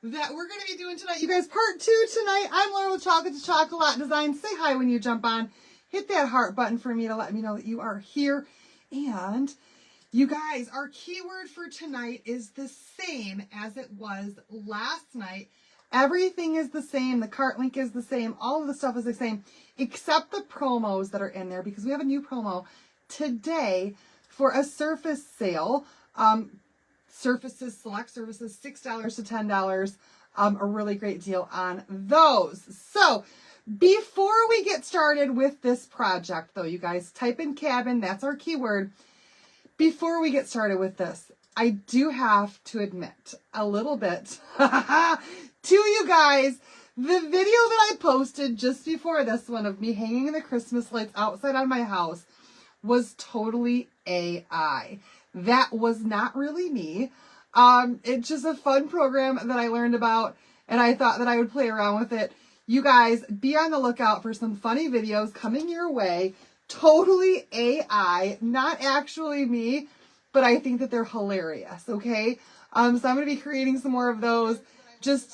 that we're going to be doing tonight. You guys, part 2 tonight. I'm Laura with Chocolate to Chocolate Design. Say hi when you jump on. Hit that heart button for me to let me know that you are here. And you guys, our keyword for tonight is the same as it was last night. Everything is the same. The cart link is the same. All of the stuff is the same, except the promos that are in there, because we have a new promo today for a surface sale. Surfaces, select surfaces, $6 to $10. A really great deal on those. So before we get started with this project, though, you guys, type in cabin. That's our keyword. Before we get started with this, I do have to admit a little bit to you guys. The video that I posted just before this one of me hanging the Christmas lights outside on my house was totally AI. That was not really me. It's just a fun program that I learned about, and I thought that I would play around with it. You guys, be on the lookout for some funny videos coming your way. Totally AI, not actually me, but I think that they're hilarious, okay? So I'm going to be creating some more of those just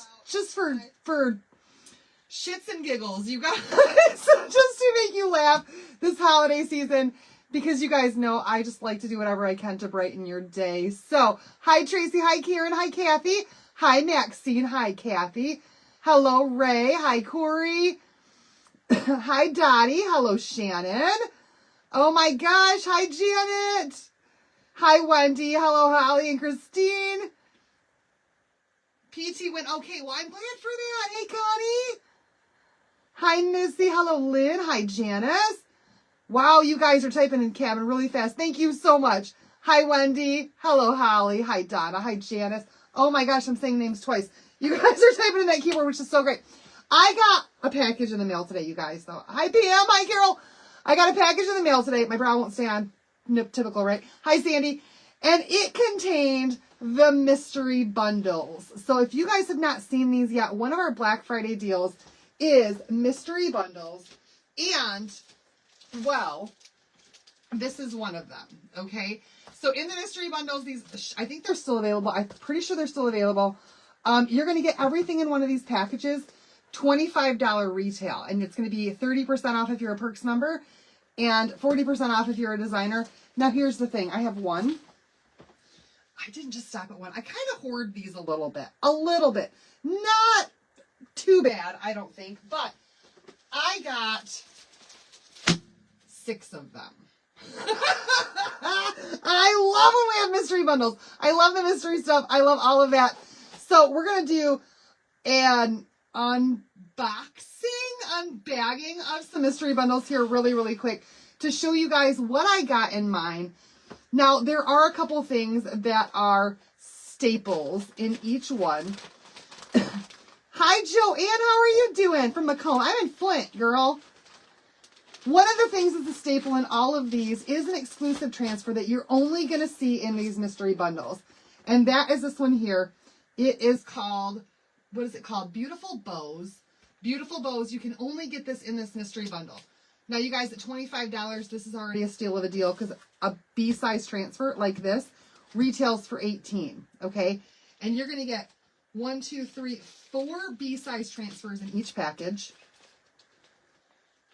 for shits and giggles, you guys. So just to make you laugh this holiday season, because you guys know I just like to do whatever I can to brighten your day. So, hi Tracy, hi Karen, hi Kathy, hi Maxine, hi Kathy, hello Ray, hi Corey, hi Dottie, hello Shannon, oh my gosh, hi Janet, hi Wendy, hello Holly and Christine. PT went, okay, well I'm glad for that, hey Connie, hi Missy, hello Lynn, hi Janice. Wow, you guys are typing in cabin really fast. Thank you so much. Hi, Wendy. Hello, Holly. Hi, Donna. Hi, Janice. Oh my gosh, I'm saying names twice. You guys are typing in that keyword, which is so great. I got a package in the mail today, you guys. So, hi, PM. Hi, Carol. I got a package in the mail today. My brow won't stay on. Nope, typical, right? Hi, Sandy. And it contained the mystery bundles. So if you guys have not seen these yet, one of our Black Friday deals is mystery bundles. And well, this is one of them, okay? So in the mystery bundles, these, I think they're still available. I'm pretty sure they're still available. You're going to get everything in one of these packages, $25 retail. And it's going to be 30% off if you're a Perks member and 40% off if you're a designer. Now, here's the thing. I have one. I didn't just stop at one. I kind of hoard these a little bit. A little bit. Not too bad, I don't think. But I got 6 of them. I love when we have mystery bundles. I love the mystery stuff. I love all of that. So we're going to do an unbagging of some mystery bundles here really, really quick to show you guys what I got in mine. Now, there are a couple things that are staples in each one. Hi, Joanne. How are you doing? From Macomb. I'm in Flint, girl. One of the things that's a staple in all of these is an exclusive transfer that you're only going to see in these mystery bundles. And that is this one here. It is called, what is it called? Beautiful Bows. Beautiful Bows. You can only get this in this mystery bundle. Now, you guys, at $25, this is already a steal of a deal because a B-size transfer like this retails for $18, okay? And you're going to get 1, 2, 3, 4 B-size transfers in each package.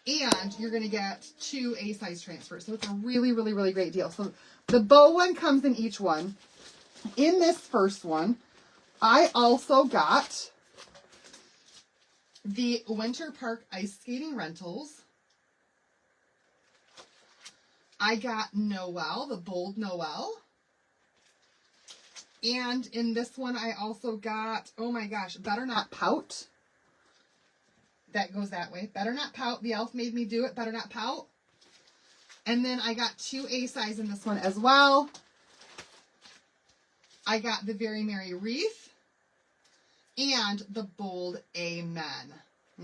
And you're going to get 2 A-size transfers. So it's a really, really, really great deal. So the bow one comes in each one. In this first one, I also got the Winter Park Ice Skating Rentals. I got Noel, the Bold Noel. And in this one, I also got, oh my gosh, Better Not Pout. That goes that way. Better Not Pout. The elf made me do it. Better Not Pout. And then I got 2 A-size in this one as well. I got the Very Merry Wreath and the Bold Amen.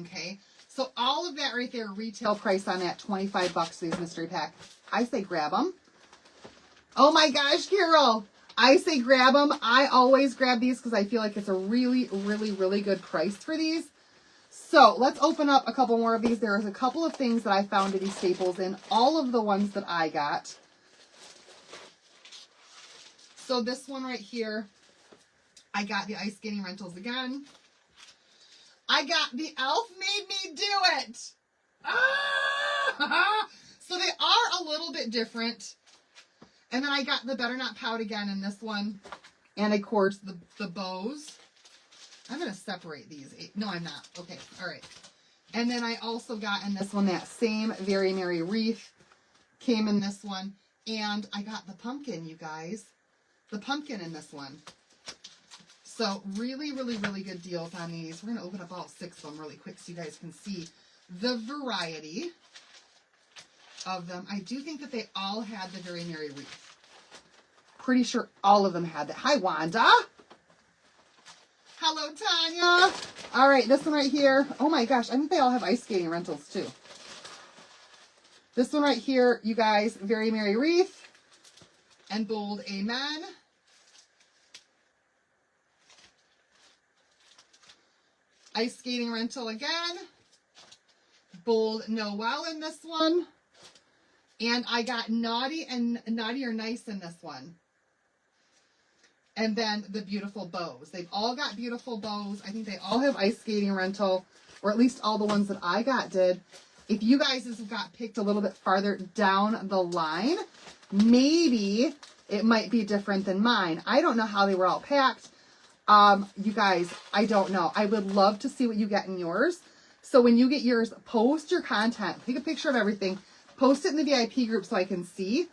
Okay. So all of that right there, retail price on that, $25 for these mystery pack. I say grab them. Oh my gosh, Carol. I say grab them. I always grab these because I feel like it's a really, really, really good price for these. So let's open up a couple more of these. There's a couple of things that I found to be staples in all of the ones that I got. So this one right here I got the ice skating rentals again. I got the Elf Made Me Do It. Ah! So they are a little bit different. And then I got the Better Not Pout again in this one. And of course the bows. I'm going to separate these. No, I'm not. Okay. All right. And then I also got in this one that same Very Merry Wreath came in this one. And I got the pumpkin, you guys. The pumpkin in this one. So really, really, really good deals on these. We're going to open up all 6 of them really quick so you guys can see the variety of them. I do think that they all had the Very Merry Wreath. Pretty sure all of them had that. Hi, Wanda. Hello, Tanya. All right, this one right here. Oh my gosh, I think they all have ice skating rentals too. This one right here, you guys, Very Merry Wreath and Bold Amen. Ice skating rental again. Bold Noel in this one. And I got Naughty or Nice in this one. And then the beautiful bows. They've all got beautiful bows. I think they all have ice skating rental, or at least all the ones that I got did. If you guys have got picked a little bit farther down the line, maybe it might be different than mine. I don't know how they were all packed. You guys, I don't know. I would love to see what you get in yours. So when you get yours, post your content. Take a picture of everything. Post it in the VIP group so I can see.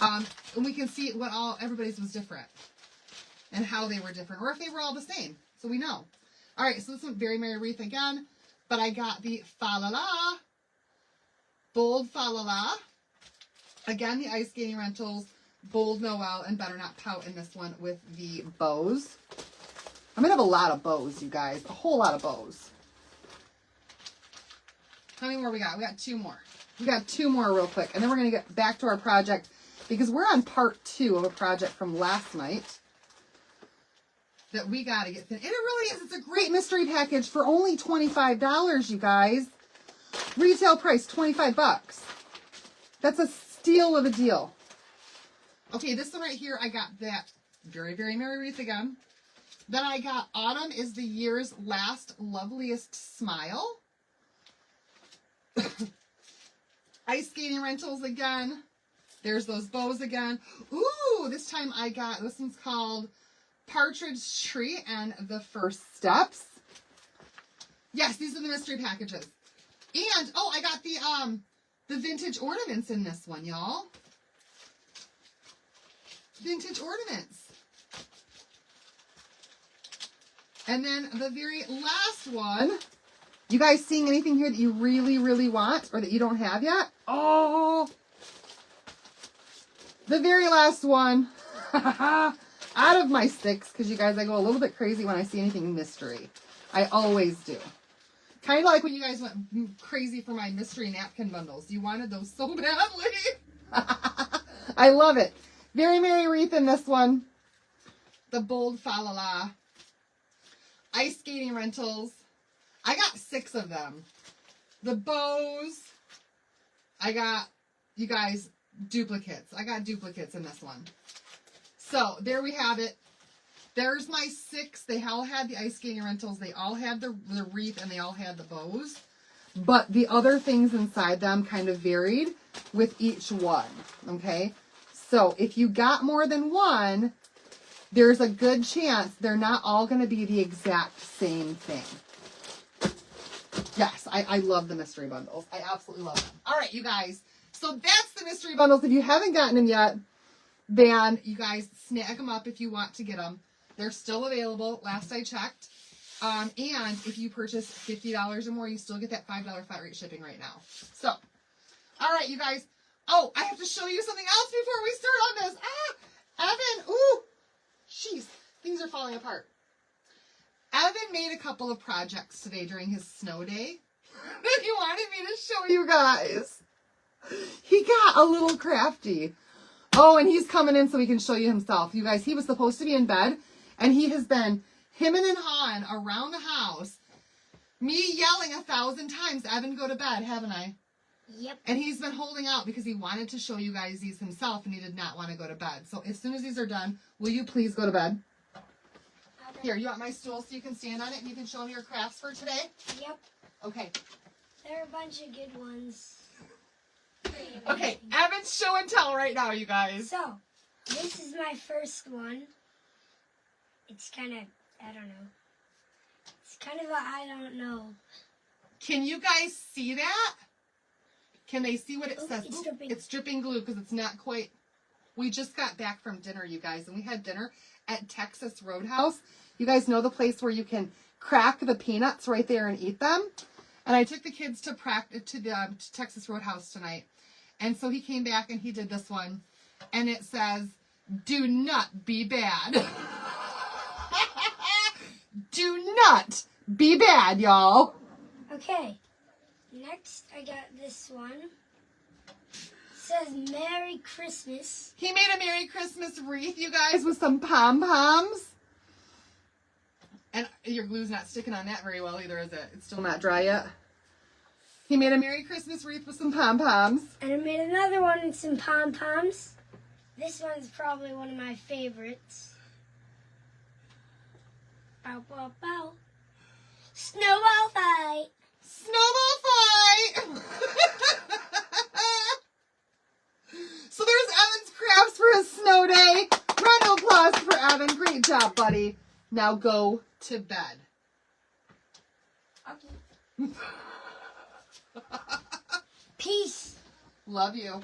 And we can see what everybody's was different. And how they were different. Or if they were all the same. So we know. Alright, so this one, Very Merry Wreath again. But I got the Fa-La-La. Bold Fa-La-La. Again, the ice skating rentals. Bold Noel and Better Not Pout in this one with the bows. I'm going to have a lot of bows, you guys. A whole lot of bows. How many more we got? We got 2 more. We got 2 more real quick. And then we're going to get back to our project. Because we're on part 2 of a project from last night. That we got to get finished. And it really is. It's a great mystery package for only $25, you guys. Retail price, $25. That's a steal of a deal. Okay, this one right here, I got that Very, Very Merry Wreath again. Then I got Autumn is the Year's Last Loveliest Smile. Ice skating rentals again. There's those bows again. Ooh, this time I got, this one's called Partridge Tree and the First Steps. Yes, these are the mystery packages. And, oh, I got the vintage ornaments in this one, y'all. Vintage ornaments. And then the very last one. You guys seeing anything here that you really, really want or that you don't have yet? Oh, the very last one. Out of my 6, because you guys, I go a little bit crazy when I see anything mystery. I always do. Kind of like when you guys went crazy for my mystery napkin bundles. You wanted those so badly. I love it. Very Merry Wreath in this one. The Bold Fa-La-La. Ice skating rentals. I got 6 of them. The bows. I got, you guys, duplicates. I got duplicates in this one. So, there we have it. There's my 6. They all had the ice skating rentals. They all had the wreath and they all had the bows. But the other things inside them kind of varied with each one. Okay? So, if you got more than one, there's a good chance they're not all going to be the exact same thing. Yes, I love the mystery bundles. I absolutely love them. All right, you guys. So, that's the mystery bundles. If you haven't gotten them yet, then you guys snag them up if you want to get them. They're still available, last I checked. And if you purchase $50 or more, you still get that $5 flat rate shipping right now. So, all right, you guys. Oh, I have to show you something else before we start on this. Evan, ooh, jeez, things are falling apart. Evan made a couple of projects today during his snow day that he wanted me to show you guys. He got a little crafty. Oh, and he's coming in so he can show you himself. You guys, he was supposed to be in bed, and he has been hemming and hawing around the house. Me yelling 1,000 times, Evan, go to bed, haven't I? Yep. And he's been holding out because he wanted to show you guys these himself, and he did not want to go to bed. So as soon as these are done, will you please go to bed? Here, you want my stool so you can stand on it and you can show me your crafts for today? Yep. Okay. There are a bunch of good ones. Okay, Evan's show and tell right now, you guys. So, this is my first one. It's kind of, I don't know. It's kind of a I don't know. Can you guys see that? Can they see what it says? It's dripping. It's dripping glue because it's not quite. We just got back from dinner, you guys, and we had dinner at Texas Roadhouse. You guys know the place where you can crack the peanuts right there and eat them? And I took the kids to Texas Roadhouse tonight. And so he came back and he did this one. And it says, do not be bad. Do not be bad, y'all. Okay. Next, I got this one. It says Merry Christmas. He made a Merry Christmas wreath, you guys, with some pom-poms. And your glue's not sticking on that very well either, is it? It's still not dry yet. He made a Merry Christmas wreath with some pom-poms. And I made another one with some pom-poms. This one's probably one of my favorites. Bow, bow, bow. Snowball fight. Snowball fight! So there's Evan's crafts for his snow day. Round of applause for Evan. Great job, buddy. Now go to bed. Okay. Peace. Love you.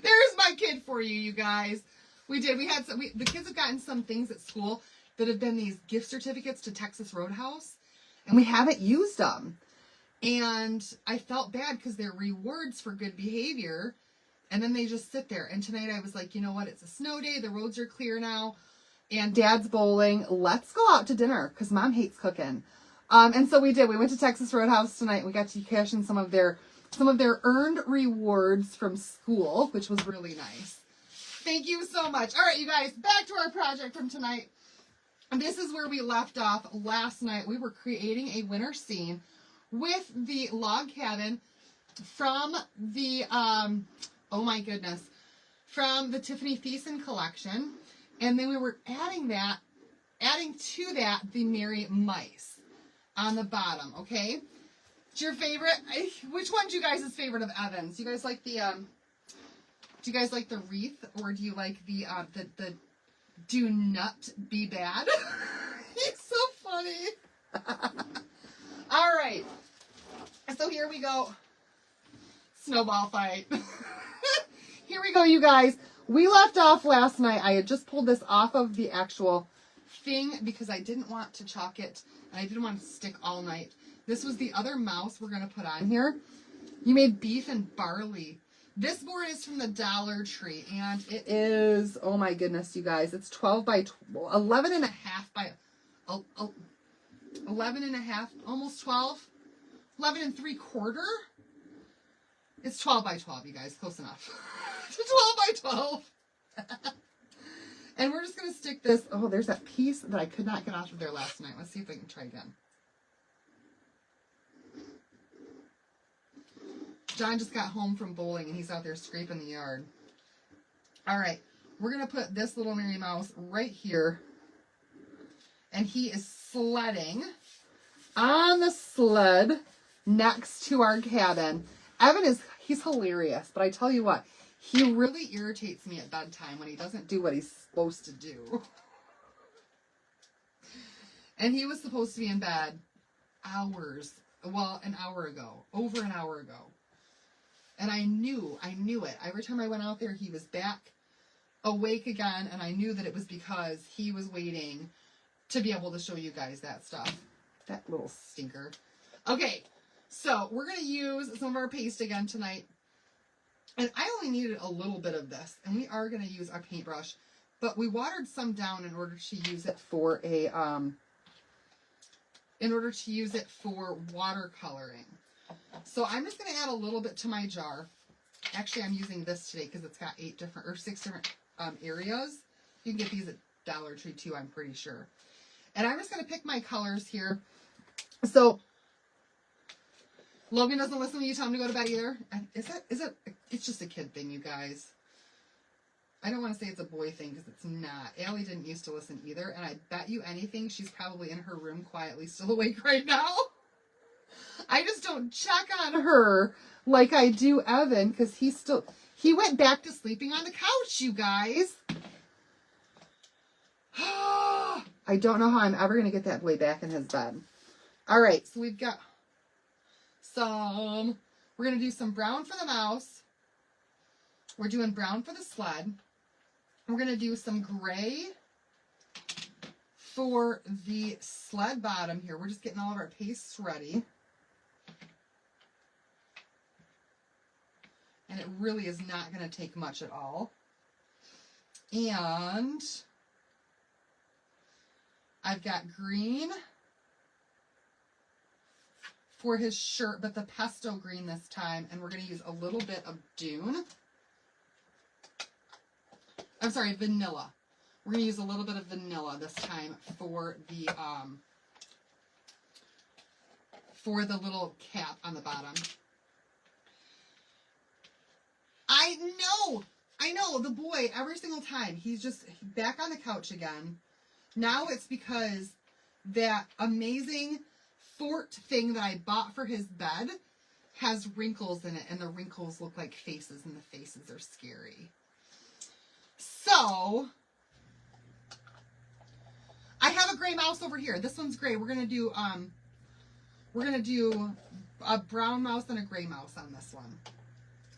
There's my kid for you, you guys. We had some. The kids have gotten some things at school that have been these gift certificates to Texas Roadhouse, and we haven't used them. And I felt bad because they're rewards for good behavior, and then they just sit there. And tonight I was like, you know what? It's a snow day. The roads are clear now, and Dad's bowling. Let's go out to dinner because Mom hates cooking. And so we did. We went to Texas Roadhouse tonight. We got to cash in some of their earned rewards from school, which was really nice. Thank you so much. All right, you guys, back to our project from tonight. And this is where we left off last night. We were creating a winter scene with the log cabin from the, oh my goodness, from the Tiffany Thiessen collection. And then we were adding to that the Merry Mice on the bottom, okay? It's your favorite. Which one's you guys' favorite of Evan's? Do you guys like the wreath, or do you like the do not be bad? He's so funny. All right. So here we go. Snowball fight. Here we go, you guys. We left off last night. I had just pulled this off of the actual thing because I didn't want to chalk it and I didn't want to stick all night. This was the other mouse we're going to put on here. You made beef and barley. This board is from the Dollar Tree, and it is, oh my goodness, you guys, it's 12 by 11 and a half by 11 and a half, almost 12, 11 and 3/4. It's 12 by 12, you guys, close enough. It's 12 by 12. And we're just going to stick this, oh, there's that piece that I could not get off of there last night. Let's see if I can try again. John just got home from bowling and he's out there scraping the yard. All right, we're going to put this little Merry Mouse right here. And he is sledding on the sled next to our cabin. Evan he's hilarious, but I tell you what, he really irritates me at bedtime when he doesn't do what he's supposed to do. And he was supposed to be in bed an hour ago, over an hour ago. And I knew it. Every time I went out there, he was back awake again, and I knew that it was because he was waiting to be able to show you guys that stuff. That little stinker. Okay, so we're going to use some of our paste again tonight. And I only needed a little bit of this, and we are going to use our paintbrush, but we watered some down in order to use it for watercoloring. So I'm just going to add a little bit to my jar. Actually, I'm using this today because it's got 6 different areas. You can get these at Dollar Tree too, I'm pretty sure. And I'm just going to pick my colors here. So Logan doesn't listen when you tell him to go to bed either. Is it? It's just a kid thing, you guys. I don't want to say it's a boy thing because it's not. Allie didn't used to listen either, and I bet you anything she's probably in her room quietly still awake right now. I just don't check on her like I do Evan because he went back to sleeping on the couch, you guys. I don't know how I'm ever going to get that boy back in his bed. All right, so we've got we're going to do some brown for the mouse. We're doing brown for the sled. We're going to do some gray for the sled bottom here. We're just getting all of our pastes ready. And it really is not going to take much at all. And I've got green for his shirt, but the pesto green this time. And we're going to use a little bit of Dune. I'm sorry, vanilla. We're going to use a little bit of vanilla this time for the little cap on the bottom. I know, the boy, every single time, he's just back on the couch again. Now it's because that amazing fort thing that I bought for his bed has wrinkles in it, and the wrinkles look like faces, and the faces are scary. So, I have a gray mouse over here. This one's gray. We're gonna do a brown mouse and a gray mouse on this one.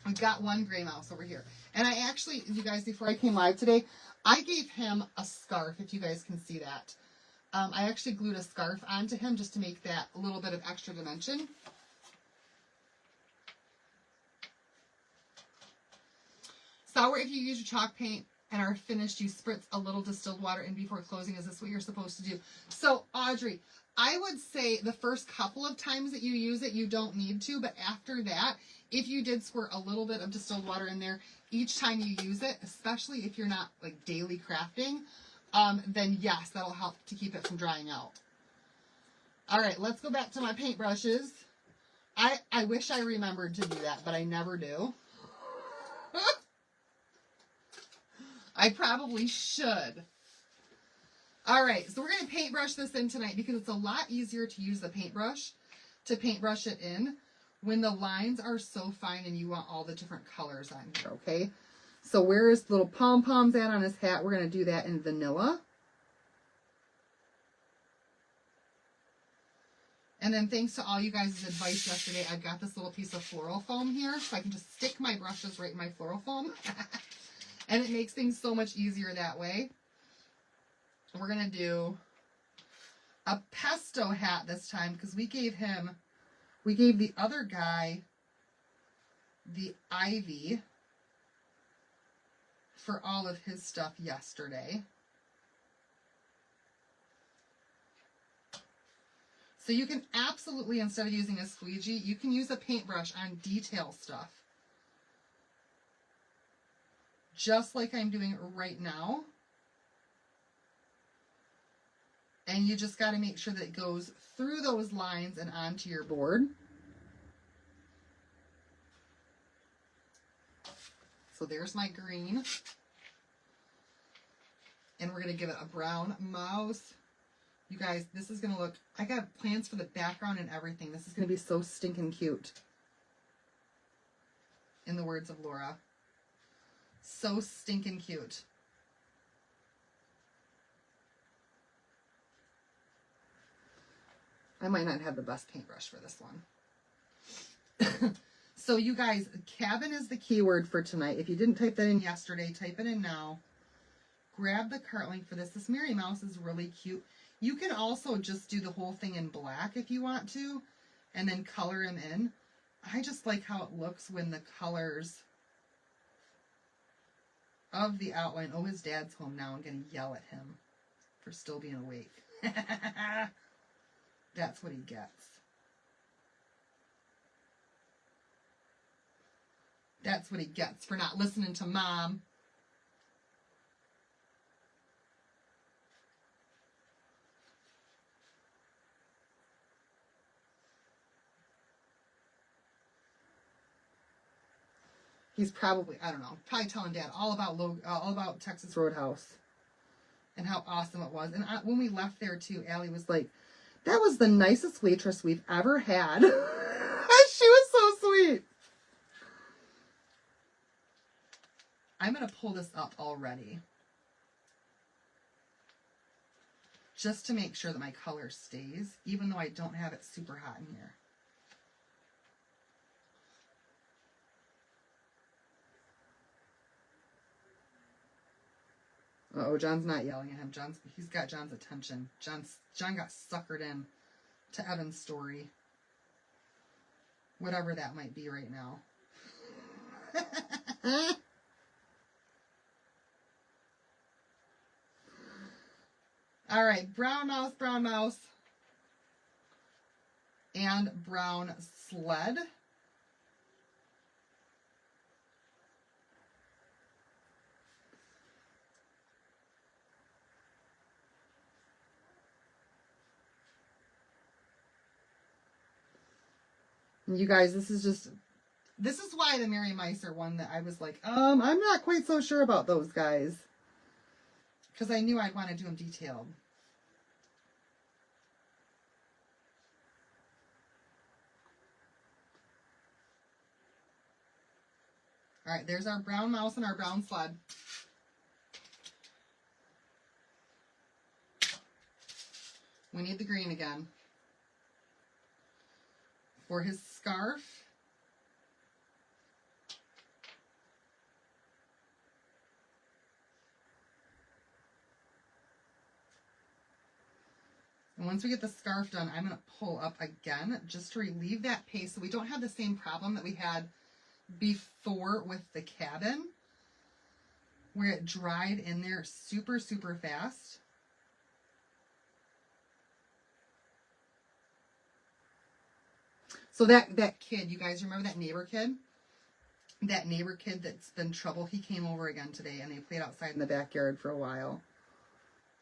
I've got one gray mouse over here. And I actually, you guys, before I came live today, I gave him a scarf, if you guys can see that. I actually glued a scarf onto him just to make that a little bit of extra dimension. Sour, if you use your chalk paint and are finished, you spritz a little distilled water in before closing. Is this what you're supposed to do? So, Audrey, I would say the first couple of times that you use it, you don't need to, but after that, if you did squirt a little bit of distilled water in there each time you use it, especially if you're not like daily crafting, then yes, that'll help to keep it from drying out. All right, let's go back to my paintbrushes. I wish I remembered to do that, but I never do. I probably should. All right, so we're going to paintbrush this in tonight because it's a lot easier to use the paintbrush to paintbrush it in when the lines are so fine and you want all the different colors on here, okay? So where is the little pom-poms at on his hat? We're going to do that in vanilla. And then thanks to all you guys' advice yesterday, I've got this little piece of floral foam here, so I can just stick my brushes right in my floral foam. And it makes things so much easier that way. We're going to do a pesto hat this time because we gave the other guy the ivy for all of his stuff yesterday. So you can absolutely, instead of using a squeegee, you can use a paintbrush on detail stuff. Just like I'm doing right now. And you just got to make sure that it goes through those lines and onto your board. So there's my green. And we're going to give it a brown mouse. You guys, this is going to look, I got plans for the background and everything. This is going to be so stinking cute. In the words of Laura. So stinking cute. I might not have the best paintbrush for this one. So you guys, cabin is the keyword for tonight. If you didn't type that in yesterday, type it in now. Grab the cart link for this. This Mary Mouse is really cute. You can also just do the whole thing in black if you want to, and then color him in. I just like how it looks when the colors of the outline. Oh, his dad's home now. I'm going to yell at him for still being awake. That's what he gets. That's what he gets for not listening to Mom. He's probably, I don't know, probably telling Dad all about Texas Roadhouse and how awesome it was. And when we left there too, Allie was like, that was the nicest waitress we've ever had. She was so sweet. I'm going to pull this up already, just to make sure that my color stays, even though I don't have it super hot in here. Uh-oh, John's not yelling at him. He's got John's attention. John got suckered in to Evan's story. Whatever that might be right now. All right, brown mouse, and brown sled. And you guys, this is why the Mary Mice are one that I was like, I'm not quite so sure about those guys. Because I knew I'd want to do them detailed. All right, there's our brown mouse and our brown sled. We need the green again. For his scarf. And once we get the scarf done, I'm going to pull up again just to relieve that paste so we don't have the same problem that we had before with the cabin, where it dried in there super, super fast. So that kid, you guys remember that neighbor kid? That neighbor kid that's been trouble, he came over again today and they played outside in the backyard for a while.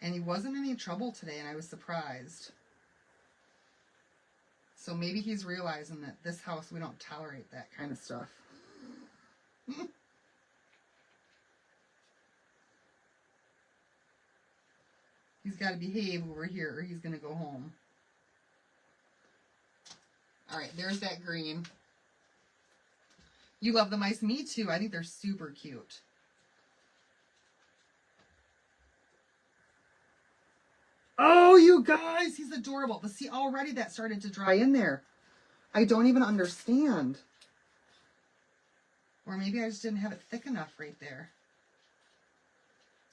And he wasn't in any trouble today and I was surprised. So maybe he's realizing that this house, we don't tolerate that kind of stuff. He's got to behave over here or he's going to go home. All right, there's that green. You love the mice? Me too. I think they're super cute. Oh, you guys, he's adorable. But see, already that started to dry in there. I don't even understand. Or maybe I just didn't have it thick enough right there.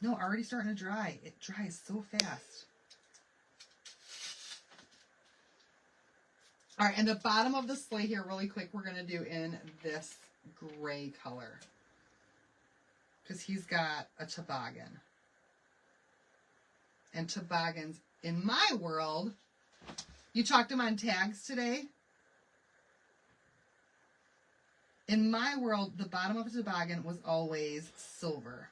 No, already starting to dry. It dries so fast. All right, and the bottom of the sleigh here, really quick, we're going to do in this gray color. Because he's got a toboggan. And toboggans, in my world, you chalked them on tags today. In my world, the bottom of a toboggan was always silver.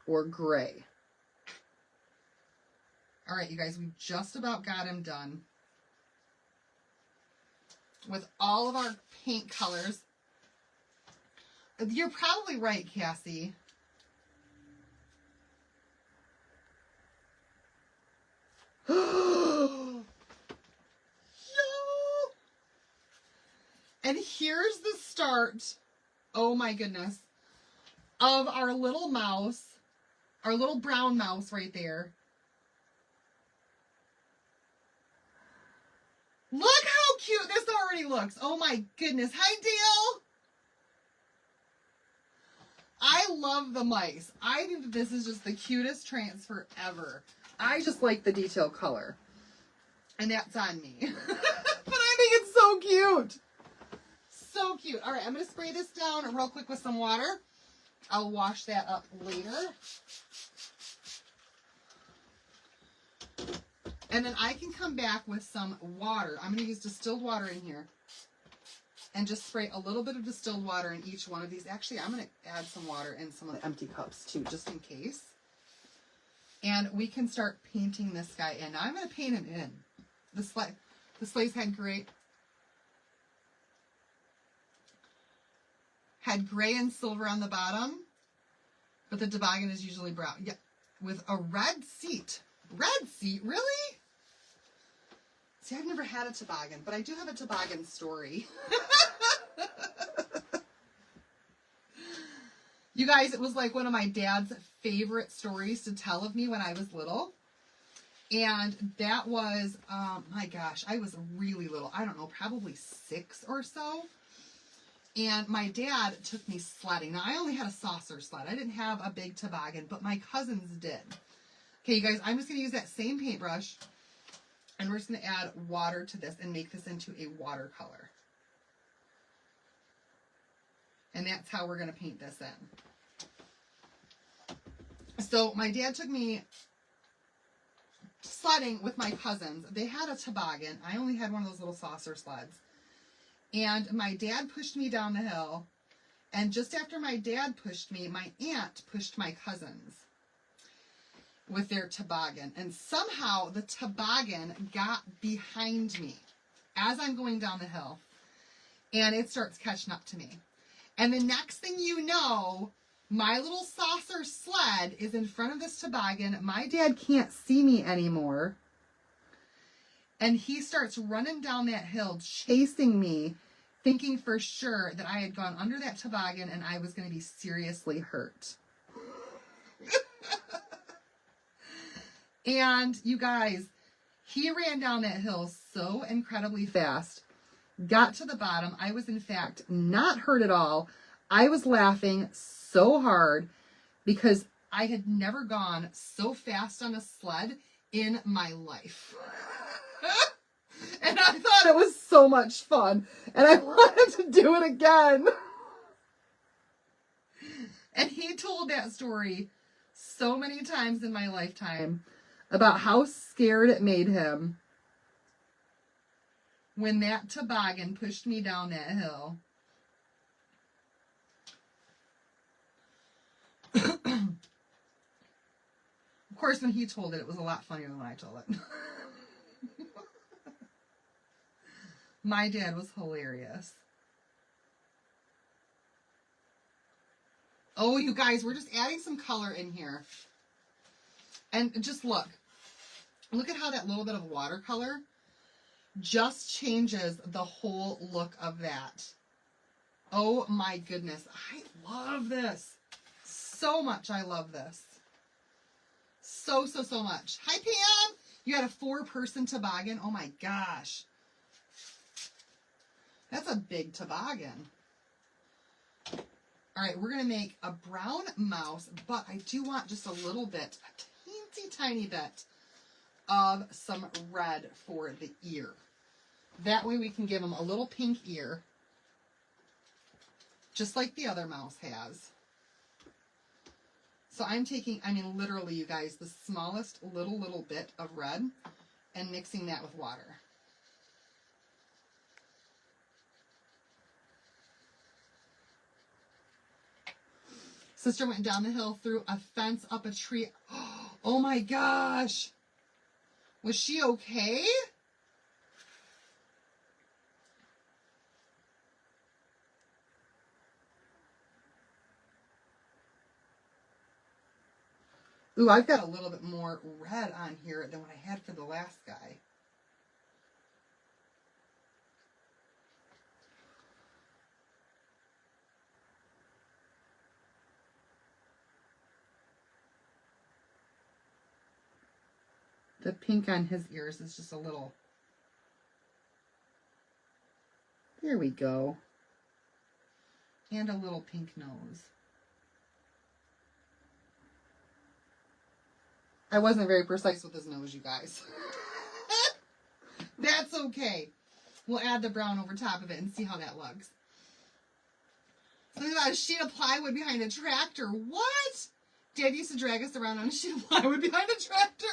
Or gray. All right, you guys, we just about got him done with all of our paint colors. You're probably right, Cassie. No! And here's the start, oh my goodness, of our little mouse, our little brown mouse right there. Look how cute this already looks. Oh my goodness. Hi, Dale. I love the mice. I think that this is just the cutest transfer ever. I just like the detail color. And that's on me. But I think it's so cute. So cute. All right, I'm going to spray this down real quick with some water. I'll wash that up later. And then I can come back with some water. I'm going to use distilled water in here. And just spray a little bit of distilled water in each one of these. Actually, I'm going to add some water in some of the empty cups too, just in case. And we can start painting this guy in. Now I'm going to paint him in. The sleigh's had gray and silver on the bottom, but the toboggan is usually brown. Yeah, with a red seat. Red seat, really? See, I've never had a toboggan, but I do have a toboggan story. You guys, it was like one of my dad's favorite stories to tell of me when I was little. And that was, my gosh, I was really little. I don't know, probably 6 or so. And my dad took me sledding. Now, I only had a saucer sled. I didn't have a big toboggan, but my cousins did. Okay, you guys, I'm just going to use that same paintbrush. And we're just going to add water to this and make this into a watercolor. And that's how we're going to paint this in. So my dad took me sledding with my cousins. They had a toboggan. I only had one of those little saucer sleds. And my dad pushed me down the hill. And just after my dad pushed me, my aunt pushed my cousins with their toboggan. And somehow the toboggan got behind me as I'm going down the hill. And it starts catching up to me. And the next thing you know, my little saucer sled is in front of this toboggan. My dad can't see me anymore. And he starts running down that hill, chasing me, thinking for sure that I had gone under that toboggan and I was going to be seriously hurt. And you guys, he ran down that hill so incredibly fast. Got to the bottom. I was, in fact, not hurt at all. I was laughing so hard because I had never gone so fast on a sled in my life. And I thought it was so much fun. And I wanted to do it again. And he told that story so many times in my lifetime about how scared it made him when that toboggan pushed me down that hill. Of course, when he told it, it was a lot funnier than when I told it. My dad was hilarious. Oh, you guys, we're just adding some color in here. And just look. Look at how that little bit of watercolor just changes the whole look of that. Oh my goodness. I love this. So much I love this. So much. Hi, Pam. You had a 4-person toboggan. Oh my gosh. That's a big toboggan. All right, we're going to make a brown mouse, but I do want just a little bit, a teensy tiny bit of some red for the ear. That way we can give him a little pink ear, just like the other mouse has. So I'm taking, I mean, literally, you guys, the smallest little bit of red and mixing that with water. Sister went down the hill, through a fence, up a tree. Oh my gosh. Was she okay? Ooh, I've got a little bit more red on here than what I had for the last guy. The pink on his ears is just a little. There we go. And a little pink nose. I wasn't very precise with his nose, you guys. That's okay. We'll add the brown over top of it and see how that looks. Look at that, a sheet of plywood behind a tractor. What? Dad used to drag us around on a sheet of plywood behind a tractor.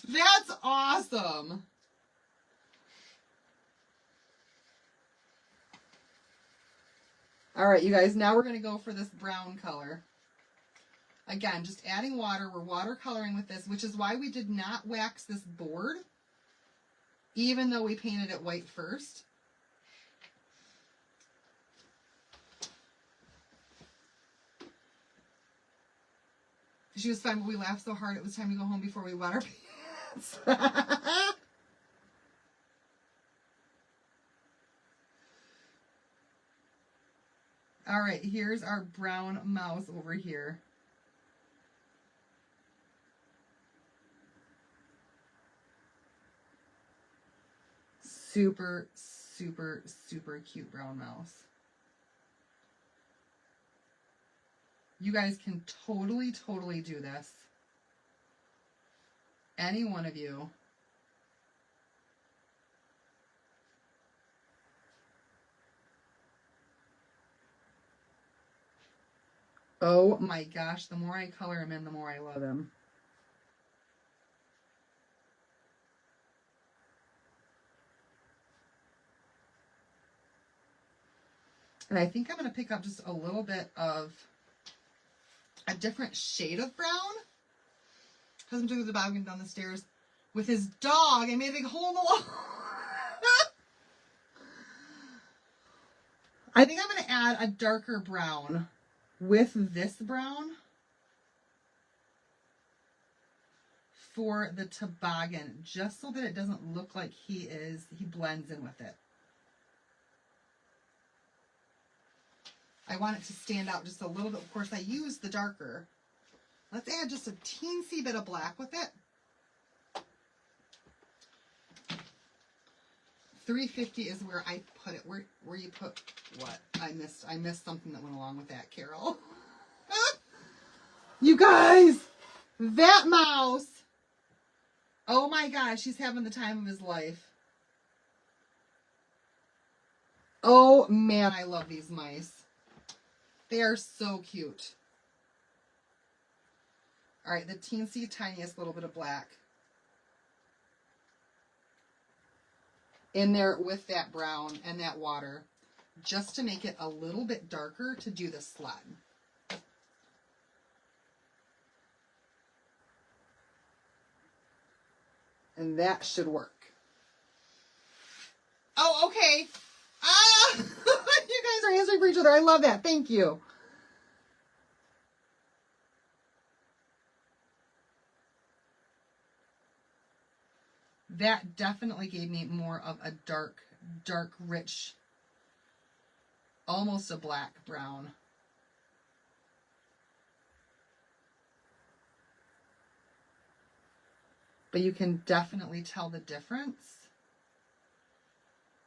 That's awesome. All right, you guys, now we're going to go for this brown color. Again, just adding water. We're watercoloring with this, which is why we did not wax this board, even though we painted it white first. She was fine, but we laughed so hard it was time to go home before we wet our pants. All right, here's our brown mouse over here. Super, super, super cute brown mouse. You guys can totally, totally do this. Any one of you. Oh my gosh, the more I color him in, the more I love him. And I think I'm going to pick up just a little bit of a different shade of brown. Because I'm doing the toboggan down the stairs with his dog. I made a big hole in the wall. I think I'm going to add a darker brown with this brown for the toboggan, just so that it doesn't look like he blends in with it. I want it to stand out just a little bit. Of course, I used the darker. Let's add just a teensy bit of black with it. 350 is where I put it. Where you put what? I missed something that went along with that, Carol. You guys, that mouse. Oh my gosh, he's having the time of his life. Oh man, I love these mice. They are so cute. All right, the teensy tiniest little bit of black in there with that brown and that water, just to make it a little bit darker to do the sled. And that should work. Oh, okay. Ah, you guys are answering for each other. I love that. Thank you. That definitely gave me more of a dark, rich, almost a black brown. But you can definitely tell the difference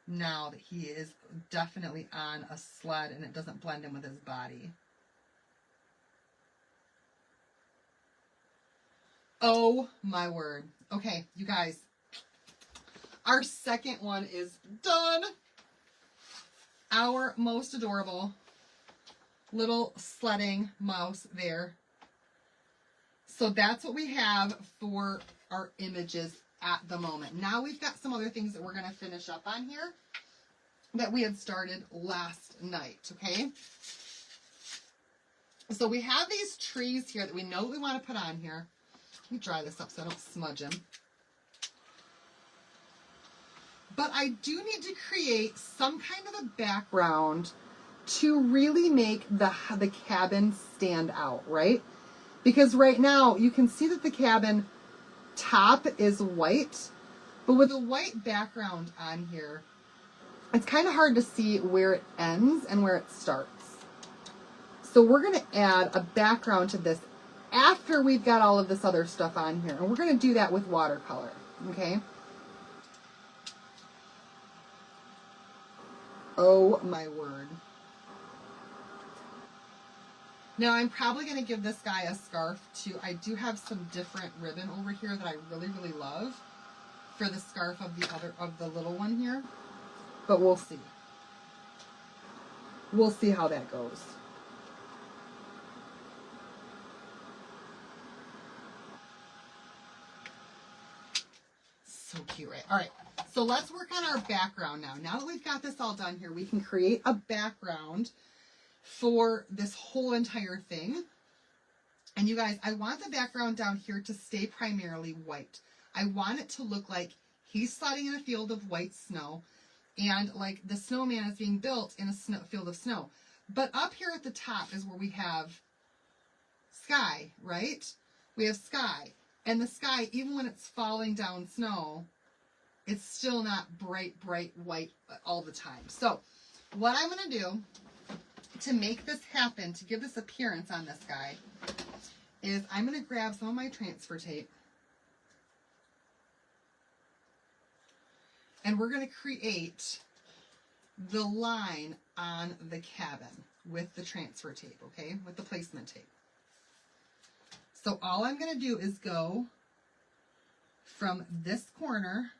now that he is definitely on a sled and it doesn't blend in with his body. Oh my word. Okay, you guys. Our second one is done. Our most adorable little sledding mouse there. So that's what we have for our images at the moment. Now we've got some other things that we're going to finish up on here that we had started last night, okay? So we have these trees here that we know we want to put on here. Let me dry this up so I don't smudge them. But I do need to create some kind of a background to really make the cabin stand out, right? Because right now you can see that the cabin top is white, but with a white background on here, it's kind of hard to see where it ends and where it starts. So we're going to add a background to this after we've got all of this other stuff on here. And we're going to do that with watercolor, okay? Oh my word. Now I'm probably going to give this guy a scarf too. I do have some different ribbon over here that I really, really love for the scarf of the little one here. But we'll see. We'll see how that goes. So cute, right? All right. So let's work on our background now. Now that we've got this all done here, we can create a background for this whole entire thing. And you guys, I want the background down here to stay primarily white. I want it to look like he's sledding in a field of white snow and like the snowman is being built in a field of snow. But up here at the top is where we have sky, right? We have sky. And the sky, even when it's falling down snow, it's still not bright white all the time. So what I'm going to do to make this happen, to give this appearance on this guy, is I'm going to grab some of my transfer tape and we're going to create the line on the cabin with the transfer tape, okay? With the placement tape. So all I'm going to do is go from this corner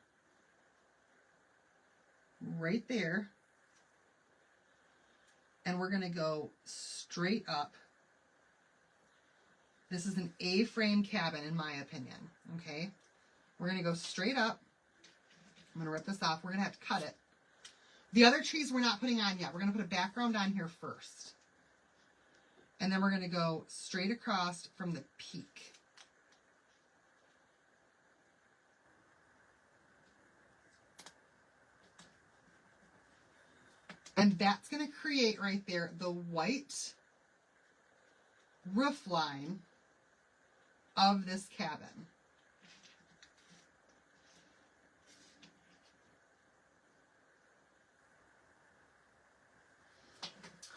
right there, and we're going to go straight up. This is an A-frame cabin in my opinion, okay? We're going to go straight up. I'm going to rip this off. We're going to have to cut it. The other trees we're not putting on yet. We're going to put a background on here first. And then we're going to go straight across from the peak. And that's going to create right there the white roof line of this cabin.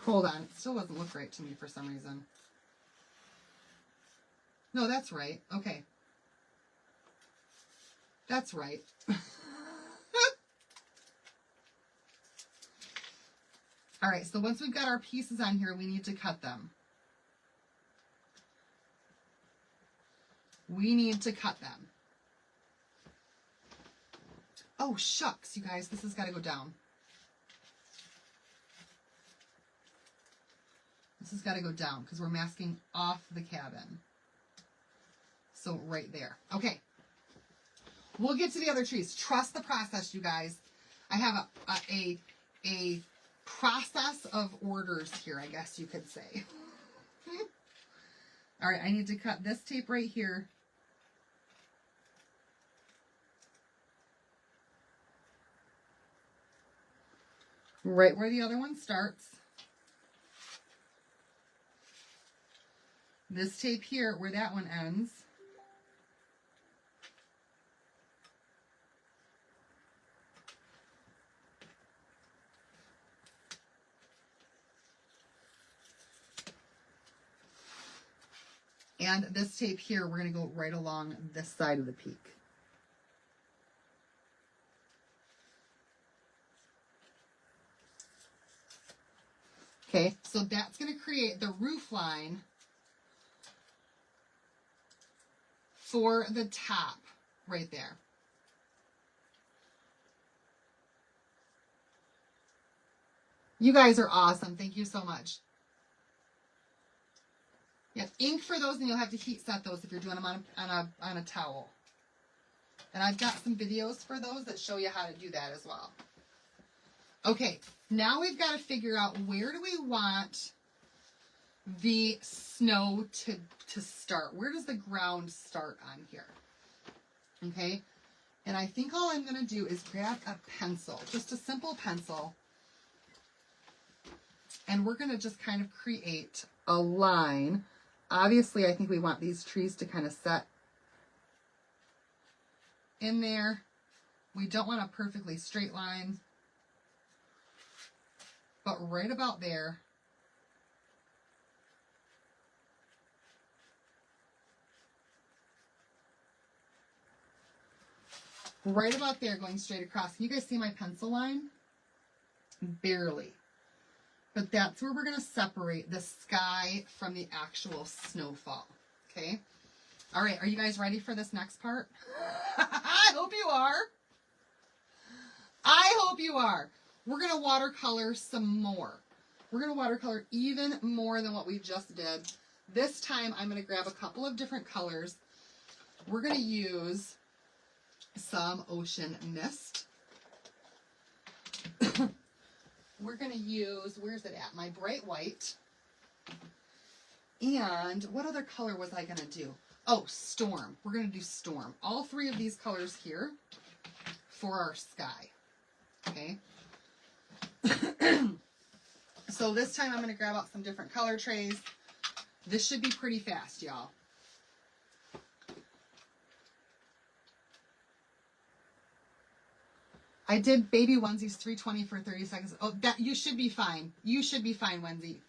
Hold on, it still doesn't look right to me for some reason. No, that's right. Okay. That's right. All right, so once we've got our pieces on here, we need to cut them. We need to cut them. Oh, shucks, you guys, this has got to go down. This has got to go down because we're masking off the cabin. So right there. Okay. We'll get to the other trees. Trust the process, you guys. I have a process of orders here, I guess you could say. All right, I need to cut this tape right here. Right where the other one starts. This tape here, where that one ends. And this tape here, we're going to go right along this side of the peak. Okay, so that's going to create the roof line for the top right there. You guys are awesome. Thank you so much. Yeah, ink for those, and you'll have to heat set those if you're doing them on a towel. And I've got some videos for those that show you how to do that as well. Okay, now we've got to figure out where do we want the snow to start. Where does the ground start on here? Okay, and I think all I'm going to do is grab a pencil, just a simple pencil, and we're going to just kind of create a line. Obviously, I think we want these trees to kind of set in there. We don't want a perfectly straight line, but right about there. Right about there, going straight across. Can you guys see my pencil line? Barely. But that's where we're going to separate the sky from the actual snowfall. Okay? All right, are you guys ready for this next part? I hope you are. I hope you are. We're going to watercolor some more. We're going to watercolor even more than what we just did. This time, I'm going to grab a couple of different colors. We're going to use some ocean mist. we're going to use, where's it at? My bright white. And what other color was I going to do? Oh, storm. We're going to do storm. All three of these colors here for our sky. Okay. So this time I'm going to grab out some different color trays. This should be pretty fast, y'all. I did baby onesies 320 for 30 seconds. Oh, that you should be fine. You should be fine, Wendy.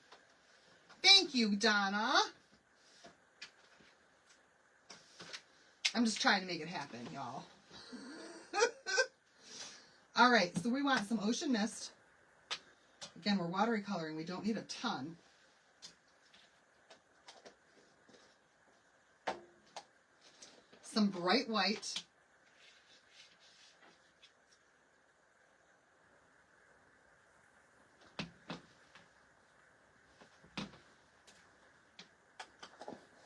Thank you, Donna. I'm just trying to make it happen, y'all. All right, so we want some ocean mist. Again, we're watery coloring. We don't need a ton. Some bright white.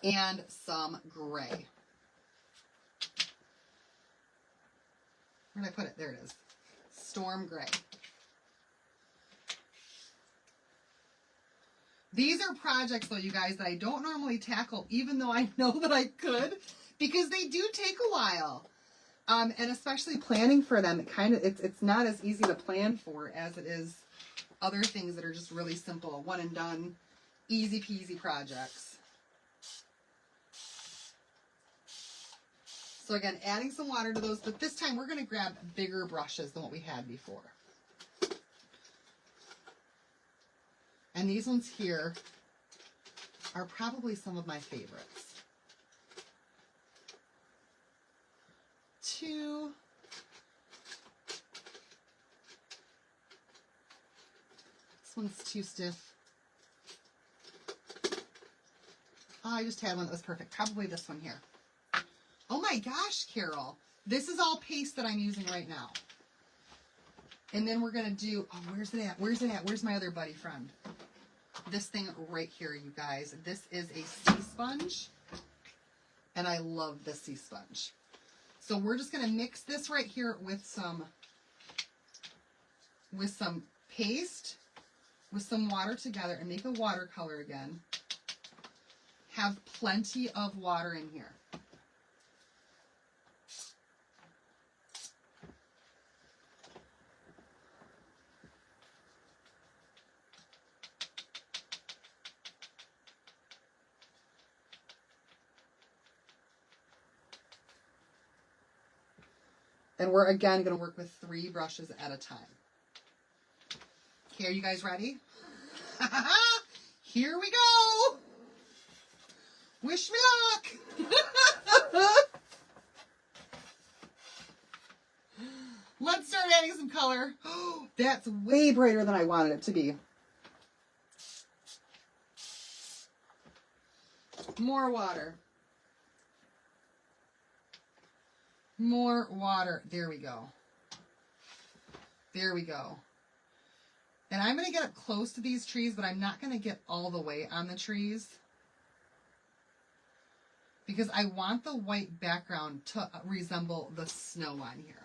And some gray. Where did I put it? There it is. Storm gray. These are projects, though, you guys, that I don't normally tackle, even though I know that I could, because they do take a while. And especially planning for them, it's not as easy to plan for as it is other things that are just really simple, one and done, easy peasy projects. So again, adding some water to those, but this time we're going to grab bigger brushes than what we had before. And these ones here are probably some of my favorites. 2. This one's too stiff. Oh, I just had one that was perfect. Probably this one here. Oh my gosh, Carol. This is all paste that I'm using right now. And then we're going to do, oh, where's it at? Where's it at? Where's my other buddy friend? This thing right here, you guys. This is a sea sponge. And I love this sea sponge. So we're just going to mix this right here with some paste, with some water together and make a watercolor again. Have plenty of water in here. And we're, again, going to work with 3 brushes at a time. Okay, are you guys ready? Here we go. Wish me luck. Let's start adding some color. That's way brighter than I wanted it to be. More water. More water. There we go. There we go. And I'm going to get up close to these trees, but I'm not going to get all the way on the trees, because I want the white background to resemble the snow on here.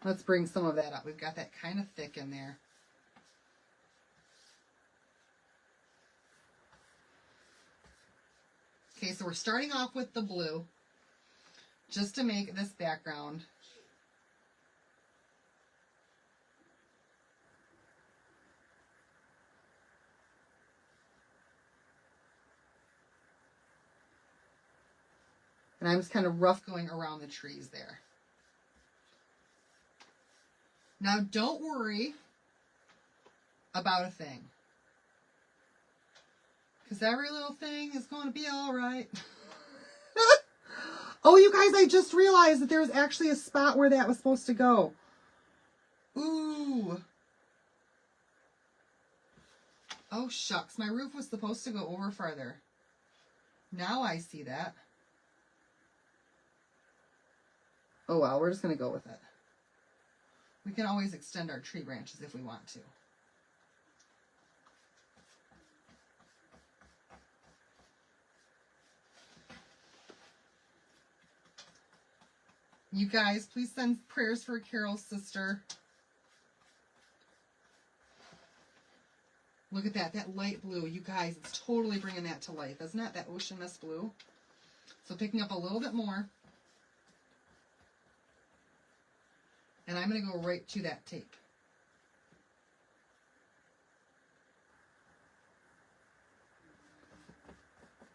Let's bring some of that up. We've got that kind of thick in there. Okay, so we're starting off with the blue, just to make this background. And I'm just kind of rough going around the trees there. Now, don't worry about a thing, because every little thing is going to be all right. Oh, you guys, I just realized that there's actually a spot where that was supposed to go. Ooh. Oh, shucks. My roof was supposed to go over farther. Now I see that. Oh, well, we're just going to go with it. We can always extend our tree branches if we want to. You guys, please send prayers for Carol's sister. Look at that, that light blue. You guys, it's totally bringing that to life, isn't it? That ocean mist blue. So picking up a little bit more. And I'm going to go right to that tape.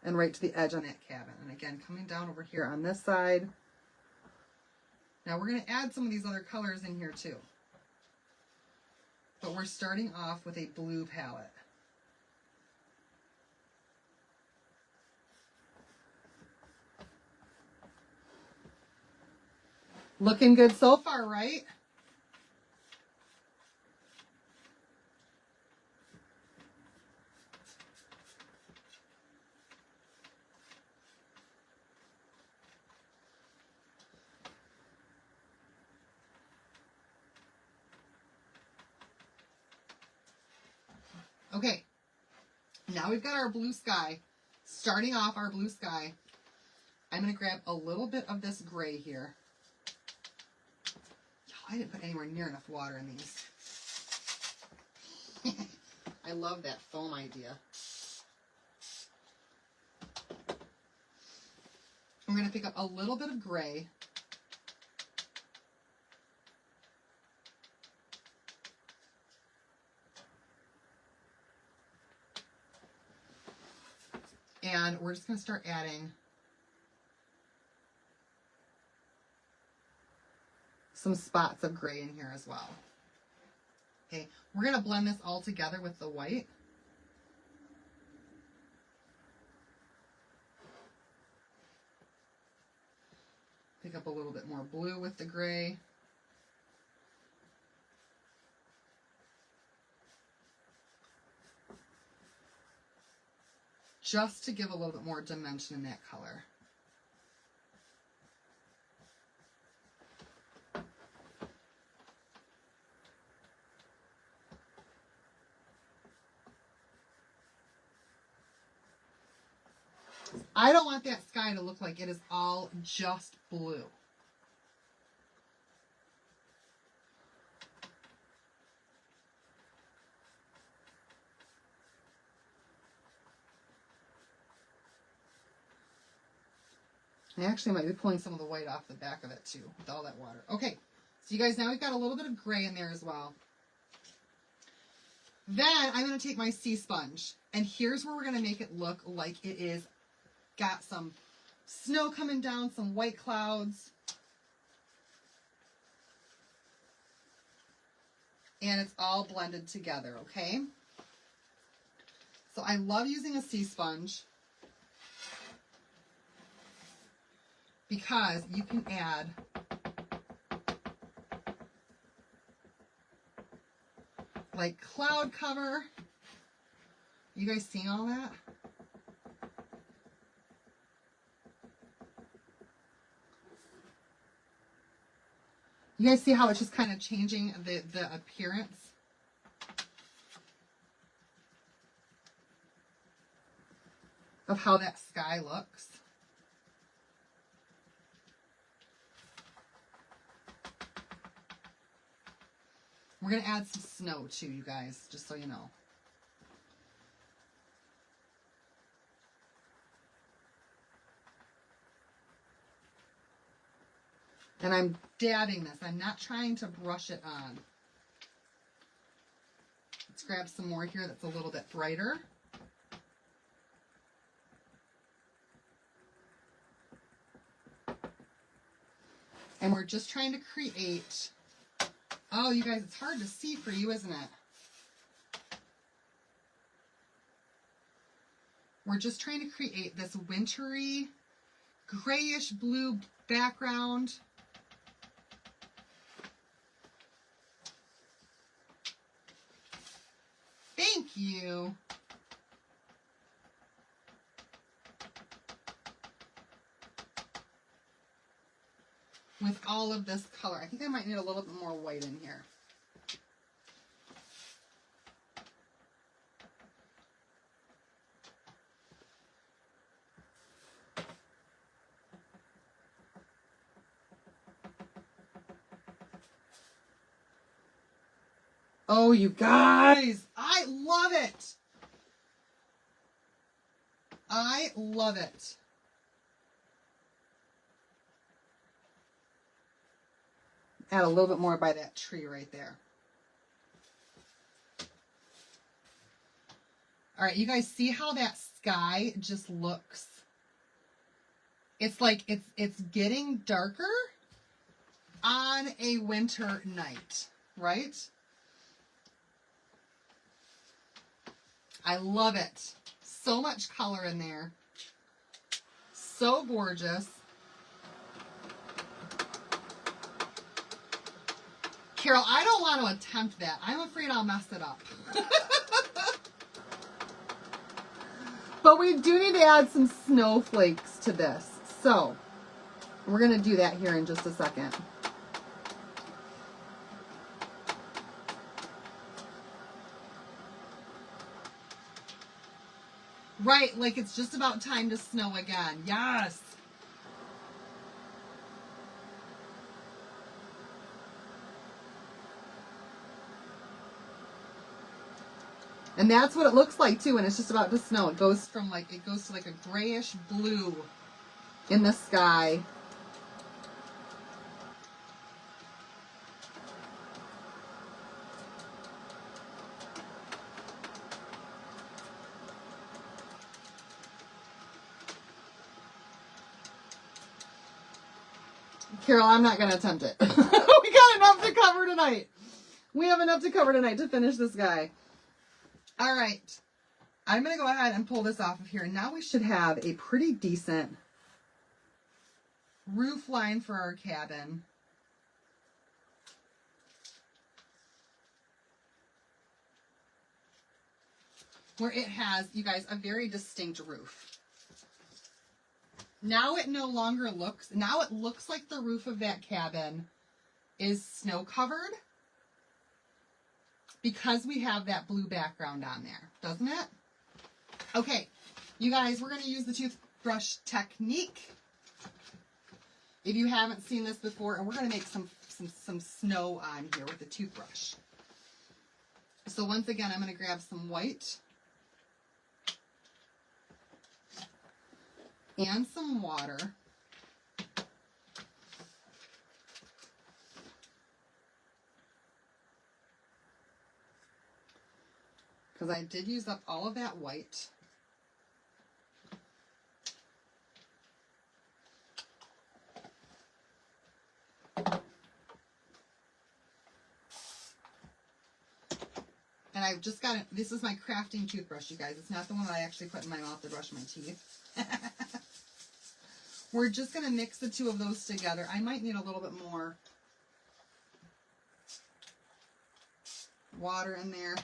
And right to the edge on that cabin. And again, coming down over here on this side. Now we're going to add some of these other colors in here too. But we're starting off with a blue palette. Looking good so far, right? Okay, now we've got our blue sky. Starting off our blue sky, I'm going to grab a little bit of this gray here. I didn't put anywhere near enough water in these. I love that foam idea. I'm going to pick up a little bit of gray. And we're just going to start adding some spots of gray in here as well. Okay, we're going to blend this all together with the white. Pick up a little bit more blue with the gray. Just to give a little bit more dimension in that color. I don't want that sky to look like it is all just blue. I actually might be pulling some of the white off the back of it too, with all that water. Okay, so you guys, now we've got a little bit of gray in there as well. Then I'm going to take my sea sponge, and here's where we're going to make it look like it is got some snow coming down, some white clouds. And it's all blended together, okay? So I love using a sea sponge because you can add like cloud cover. You guys seeing all that? You guys see how it's just kind of changing the appearance? Of how that sky looks. We're going to add some snow too, you guys, just so you know. And I'm dabbing this. I'm not trying to brush it on. Let's grab some more here that's a little bit brighter. And we're just trying to create... Oh, you guys, it's hard to see for you, isn't it? We're just trying to create this wintry, grayish blue background. Thank you. with all of this color. I think I might need a little bit more white in here. Oh, you guys, I love it. I love it. Add a little bit more by that tree right there. All right, you guys see how that sky just looks? It's like it's getting darker on a winter night, right? I love it. So much color in there. So gorgeous. Carol, I don't want to attempt that. I'm afraid I'll mess it up. But we do need to add some snowflakes to this. So we're going to do that here in just a second. Right, like it's just about time to snow again. Yes. And that's what it looks like too when it's just about to snow. It goes to like a grayish blue in the sky. Carol, I'm not going to attempt it. We got enough to cover tonight. We have enough to cover tonight to finish this guy. All right. I'm going to go ahead and pull this off of here. Now we should have a pretty decent roof line for our cabin. Where it has, you guys, a very distinct roof. Now it no longer looks, now it looks like the roof of that cabin is snow covered because we have that blue background on there, doesn't it? Okay, you guys, we're going to use the toothbrush technique. If you haven't seen this before, and we're going to make some snow on here with the toothbrush. So once again, I'm going to grab some white and some water. Because I did use up all of that white. And I've just got it. This is my crafting toothbrush, you guys. It's not the one that I actually put in my mouth to brush my teeth. We're just going to mix the two of those together. I might need a little bit more water in there.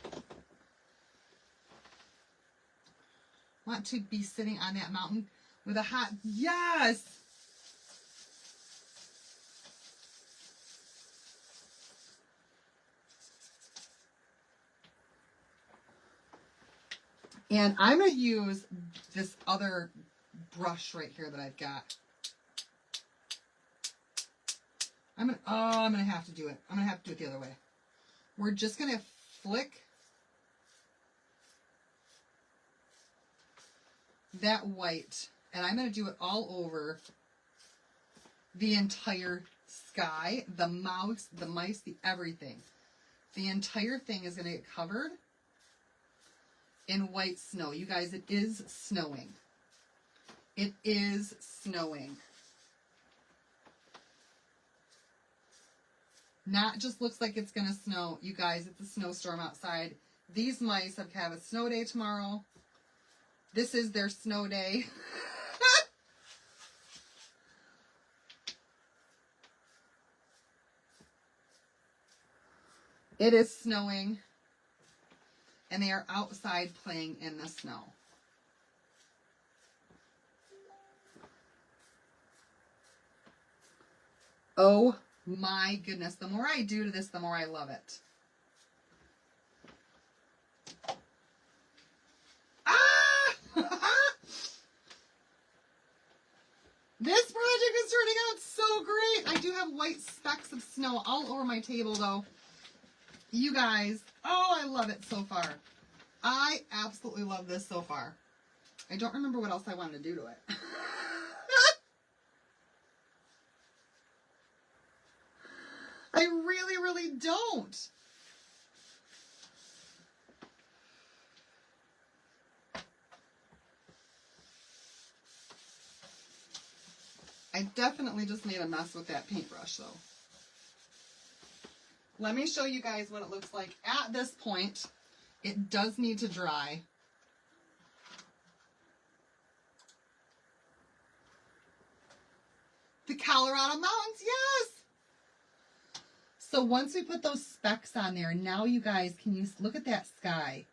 Want to be sitting on that mountain with a hot, yes! And I'm going to use this other brush right here that I've got. I'm going to have to do it. I'm going to have to do it the other way. We're just going to flick that white, and I'm going to do it all over the entire sky, the mouse, the mice, the everything. The entire thing is going to get covered in white snow. You guys, it is snowing. It is snowing. Not just looks like it's going to snow. You guys, it's a snowstorm outside. These mice have a snow day tomorrow. This is their snow day. It is snowing. And they are outside playing in the snow. Oh my goodness. The more I do to this, the more I love it. Ah! This project is turning out so great. I do have white specks of snow all over my table though. You guys, oh, I love it so far. I absolutely love this so far. I don't remember what else I wanted to do to it. I really, really don't. I definitely just made a mess with that paintbrush though. Let me show you guys what it looks like at this point. It does need to dry. The Colorado Mountains, yes! So once we put those specks on there, now you guys, can you look at that sky?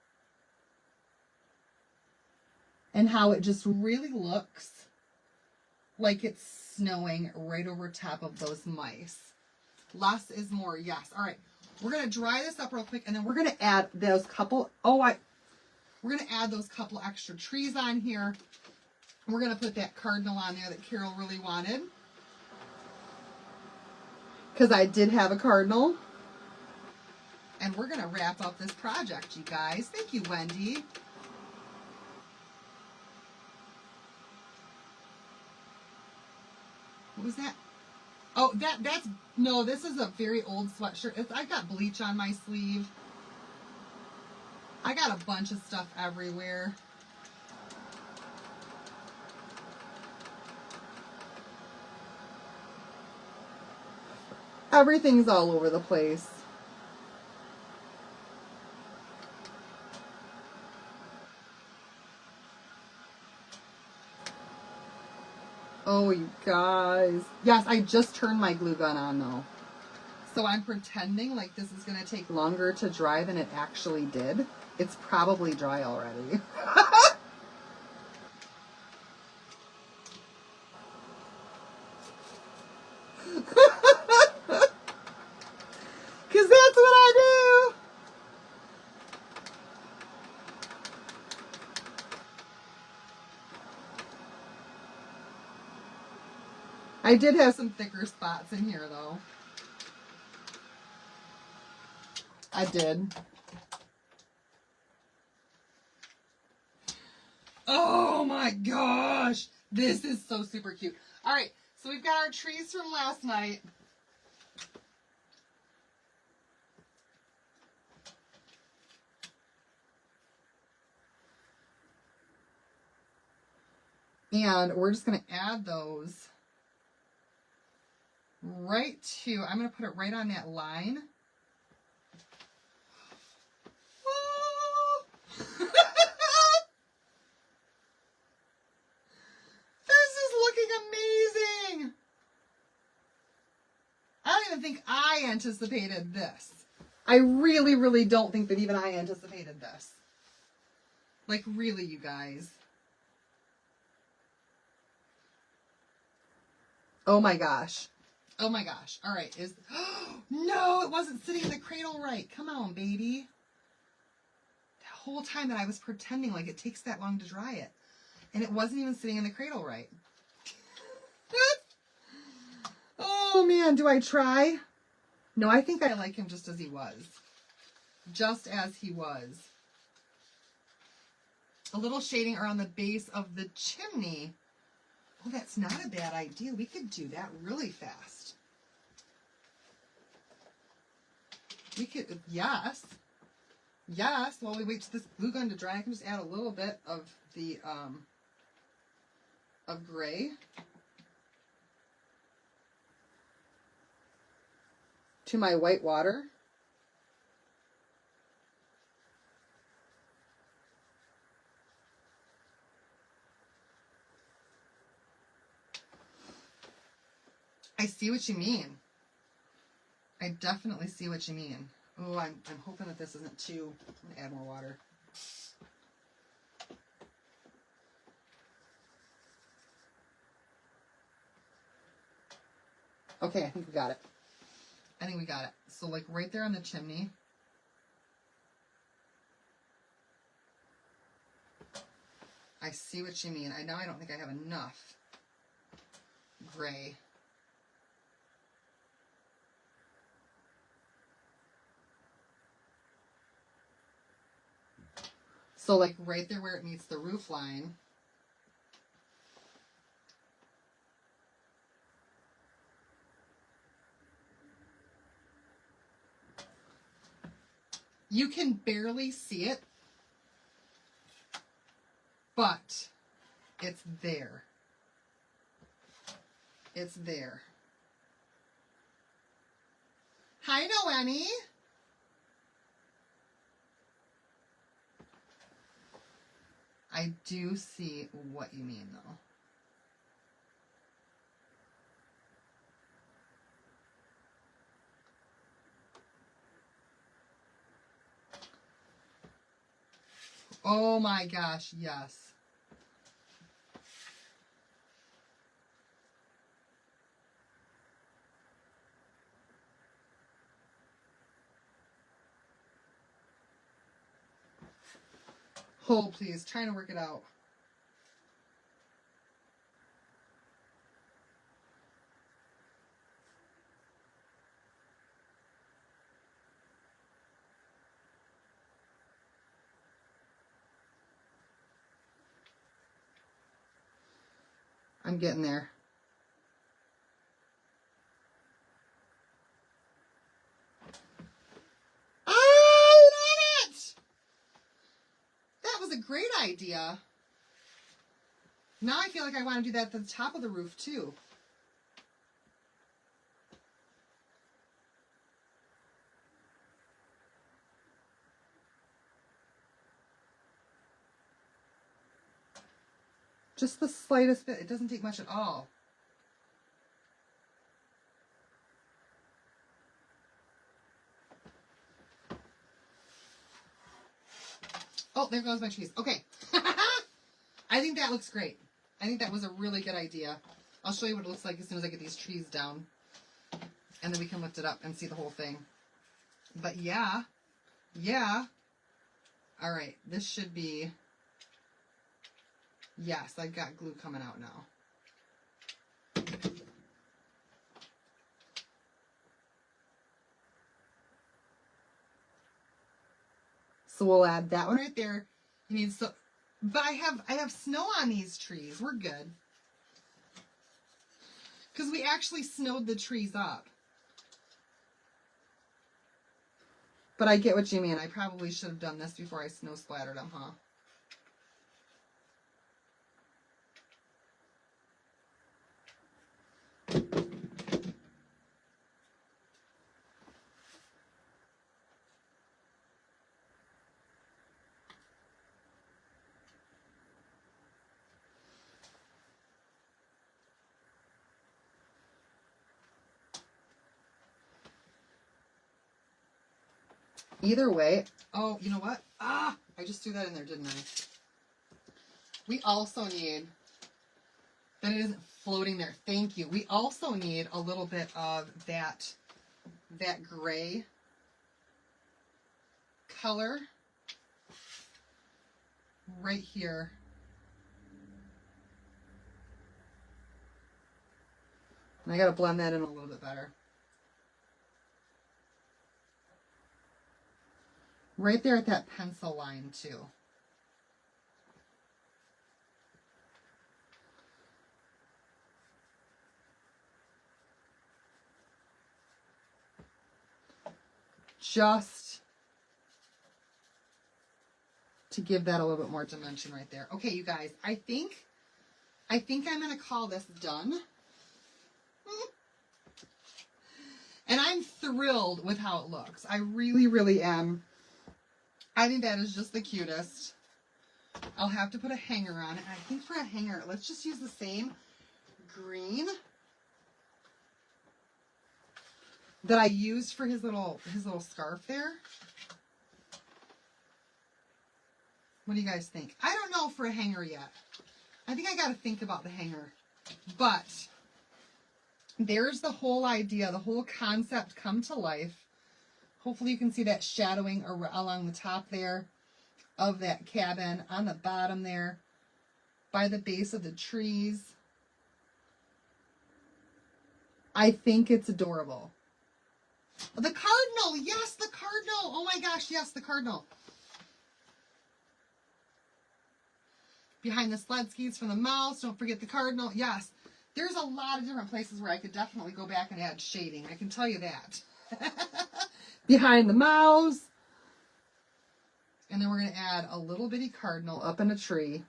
And how it just really looks like it's snowing right over top of those mice. Less is more, yes. All right, we're gonna dry this up real quick, and then we're gonna add those couple, we're gonna add those couple extra trees on here. We're gonna put that cardinal on there that Carol really wanted. Because I did have a cardinal. And we're gonna wrap up this project, you guys. Thank you, Wendy. What was that? Oh, no, this is a very old sweatshirt. I got bleach on my sleeve. I got a bunch of stuff everywhere. Everything's all over the place. Oh, you guys. Yes, I just turned my glue gun on though. So I'm pretending like this is going to take longer to dry than it actually did. It's probably dry already. Because that's what I do. I did have some thicker spots in here though. I did. Oh my gosh. This is so super cute. All right. So we've got our trees from last night. And we're just going to add those right to, I'm going to put it right on that line. Oh. This is looking amazing. I don't even think I anticipated this. I really, really don't think that even I anticipated this. Like, really, you guys. Oh my gosh. Oh my gosh. All right. No, it wasn't sitting in the cradle right. Come on, baby. The whole time that I was pretending like it takes that long to dry it. And it wasn't even sitting in the cradle right. Oh man, do I try? No, I think I like him just as he was. Just as he was. A little shading around the base of the chimney. Oh, that's not a bad idea. We could do that really fast. We could, yes. Yes, while we wait for this glue gun to dry, I can just add a little bit of the, of gray to my white water. I see what you mean. I definitely see what you mean. Oh, I'm hoping that this isn't too... I'm gonna add more water. Okay, I think we got it. I think we got it. So like right there on the chimney. I see what you mean. Now I don't think I have enough gray. So like right there where it meets the roof line. You can barely see it, but it's there. It's there. Hi, Noemi. I do see what you mean, though. Oh my gosh, yes. Hold, please. Trying to work it out. I'm getting there. I love it! That was a great idea. Now I feel like I want to do that at the top of the roof too. Just the slightest bit. It doesn't take much at all. Oh, there goes my trees. Okay. I think that looks great. I think that was a really good idea. I'll show you what it looks like as soon as I get these trees down. And then we can lift it up and see the whole thing. But yeah. Yeah. All right. This should be... Yes, I've got glue coming out now. So we'll add that one right there. You need so, but I have snow on these trees. We're good. Because we actually snowed the trees up. But I get what you mean. I probably should have done this before I snow splattered them, huh? Either way, oh, you know what? Ah, I just threw that in there, didn't I? We also need, that it isn't floating there. Thank you. We also need a little bit of that gray color right here. And I got to blend that in a little bit better. Right there at that pencil line too. Just to give that a little bit more dimension right there. Okay, you guys, I think I'm going to call this done. And I'm thrilled with how it looks. I really, really am. I think that is just the cutest. I'll have to put a hanger on it. I think for a hanger, let's just use the same green that I used for his little scarf there. What do you guys think? I don't know for a hanger yet. I think I got to think about the hanger. But there's the whole idea, the whole concept come to life. Hopefully you can see that shadowing along the top there of that cabin, on the bottom there, by the base of the trees. I think it's adorable. The cardinal, yes, the cardinal. Oh my gosh, yes, the cardinal. Behind the sled skis from the mouse, don't forget the cardinal. Yes, there's a lot of different places where I could definitely go back and add shading. I can tell you that. Behind the mouse. And then we're going to add a little bitty cardinal up in a tree.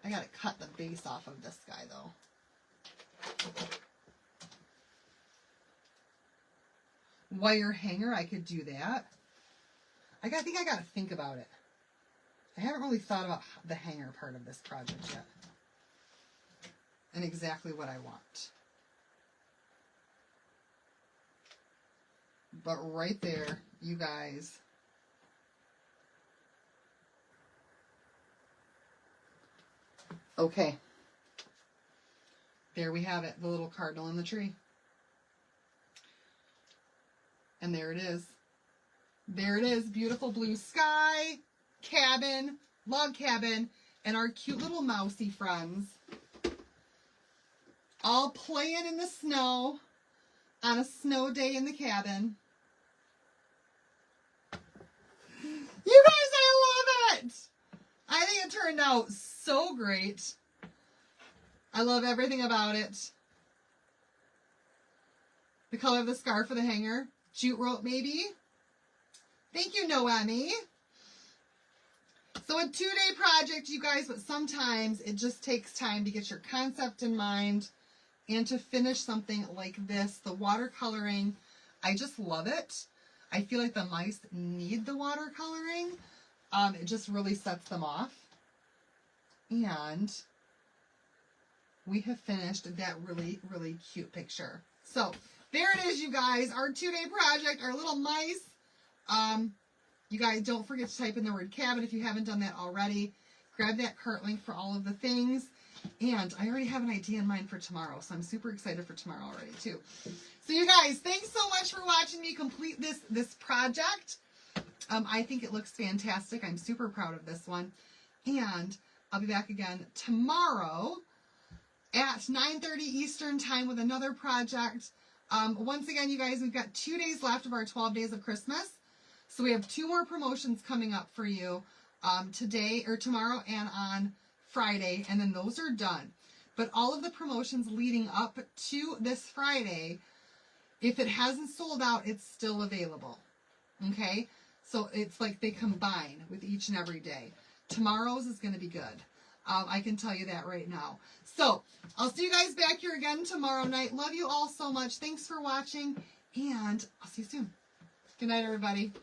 I got to cut the base off of this guy, though. Wire hanger, I could do that. I think I got to think about it. I haven't really thought about the hanger part of this project yet. And exactly what I want. But right there, you guys. Okay. There we have it, the little cardinal in the tree. And there it is. There it is, beautiful blue sky, cabin, log cabin, and our cute little mousy friends. All playing in the snow on a snow day in the cabin. You guys, I love it! I think it turned out so great. I love everything about it. The color of the scarf for the hanger. Jute rope, maybe. Thank you, Noemi. So a 2-day project, you guys, but sometimes it just takes time to get your concept in mind and to finish something like this. The watercoloring, I just love it. I feel like the mice need the watercoloring. It just really sets them off. And we have finished that really, really cute picture. So there it is, you guys. Our 2-day project, our little mice. You guys, don't forget to type in the word cabin if you haven't done that already. Grab that cart link for all of the things. And I already have an idea in mind for tomorrow, so I'm super excited for tomorrow already, too. So you guys, thanks so much for watching me complete this project. I think it looks fantastic. I'm super proud of this one. And I'll be back again tomorrow at 9:30 Eastern time with another project. Once again, you guys, we've got 2 days left of our 12 days of Christmas. So we have 2 more promotions coming up for you today or tomorrow and on Friday, and then those are done. But all of the promotions leading up to this Friday, if it hasn't sold out, it's still available. Okay? So it's like they combine with each and every day. Tomorrow's is going to be good. I can tell you that right now. So I'll see you guys back here again tomorrow night. Love you all so much. Thanks for watching, and I'll see you soon. Good night, everybody.